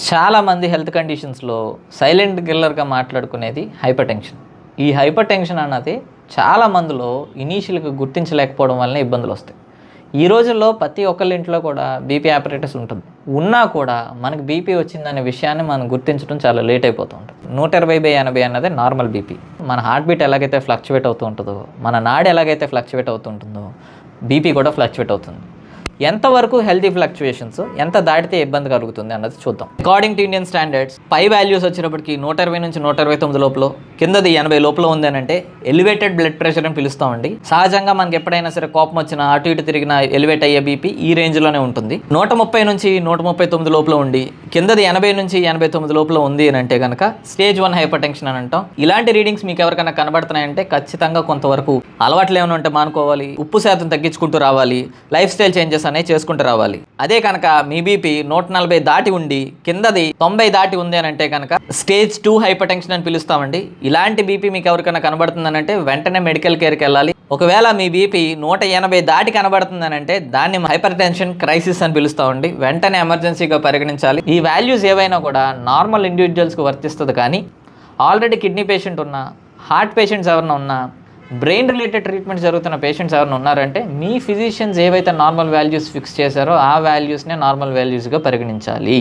చాలామంది హెల్త్ కండిషన్స్లో సైలెంట్ కిల్లర్గా మాట్లాడుకునేది హైపర్ టెన్షన్. ఈ హైపర్ టెన్షన్ అన్నది చాలా మందిలో ఇనీషియల్గా గుర్తించలేకపోవడం వల్లనే ఇబ్బందులు వస్తాయి. ఈ రోజుల్లో ప్రతి ఒక్కళ్ళ ఇంట్లో కూడా బీపీ ఆపరేటర్స్ ఉంటుంది. ఉన్నా కూడా మనకు బీపీ వచ్చిందనే విషయాన్ని మనం గుర్తించడం చాలా లేట్ అయిపోతూ ఉంటుంది. 120/80 అన్నది నార్మల్ బీపీ. మన హార్ట్ బీట్ ఎలాగైతే ఫ్లక్చువేట్ అవుతూ ఉంటుందో, మన నాడి ఎలాగైతే ఫ్లక్చువేట్ అవుతూ ఉంటుందో, బీపీ కూడా ఫ్లక్చువేట్ అవుతుంది. ఎంతవరకు హెల్తీ ఫ్లక్చువేషన్స్, ఎంత దాటితే ఇబ్బంది కలుగుతుంది అన్నది చూద్దాం. అకార్డింగ్ టు ఇండియన్ స్టాండర్డ్స్ పై వాల్యూస్ వచ్చేటప్పటికి 120 నుంచి 129 లోపల, కిందది 80 లోపల ఉంది అని అంటే ఎలివేటెడ్ బ్లడ్ ప్రెషర్ అని పిలుస్తామండి. సహజంగా మనకి ఎప్పుడైనా సరే కోపం వచ్చినా అటు ఇటు తిరిగిన ఎలివేట్ అయ్యే బీపీ ఈ రేంజ్లోనే ఉంటుంది. 130 నుంచి 139 లోపల ఉండి కిందది 80 నుంచి 89 లోపల ఉంది అని అంటే కనుక స్టేజ్ 1 హైపర్ టెన్షన్ అని అంటాం. ఇలాంటి రీడింగ్స్ మీకు ఎవరికైనా కనబడుతున్నాయంటే ఖచ్చితంగా కొంతవరకు అలవాట్లు ఏమైనా ఉంటే మానుకోవాలి, ఉప్పు శాతం తగ్గించుకుంటూ రావాలి, లైఫ్ స్టైల్ చేంజెస్ అనేది చేసుకుంటూ రావాలి. అదే కనుక మీ బీపీ 140 దాటి ఉండి కిందది 90 దాటి ఉంది అని అంటే కనుక స్టేజ్ 2 హైపర్ టెన్షన్ అని పిలుస్తామండి. ఇలాంటి బీపీ మీకు ఎవరికైనా కనబడుతుందని అంటే వెంటనే మెడికల్ కేర్కి వెళ్ళాలి. ఒకవేళ మీ బీపీ 180 దాటి కనబడుతుందని అంటే దాన్ని హైపర్ టెన్షన్ క్రైసిస్ అని పిలుస్తామండి. వెంటనే ఎమర్జెన్సీగా పరిగణించాలి. ఈ వాల్యూస్ ఏవైనా కూడా నార్మల్ ఇండివిజువల్స్కి వర్తిస్తుంది, కానీ ఆల్రెడీ కిడ్నీ పేషెంట్ ఉన్నా, హార్ట్ పేషెంట్స్ ఎవరైనా ఉన్నా, బ్రెయిన్ రిలేటెడ్ ట్రీట్మెంట్ జరుగుతున్న పేషెంట్స్ ఎవరైనా ఉన్నారంటే మీ ఫిజిషియన్స్ ఏవైతే నార్మల్ వాల్యూస్ ఫిక్స్ చేశారో ఆ వాల్యూస్నే నార్మల్ వాల్యూస్గా పరిగణించాలి.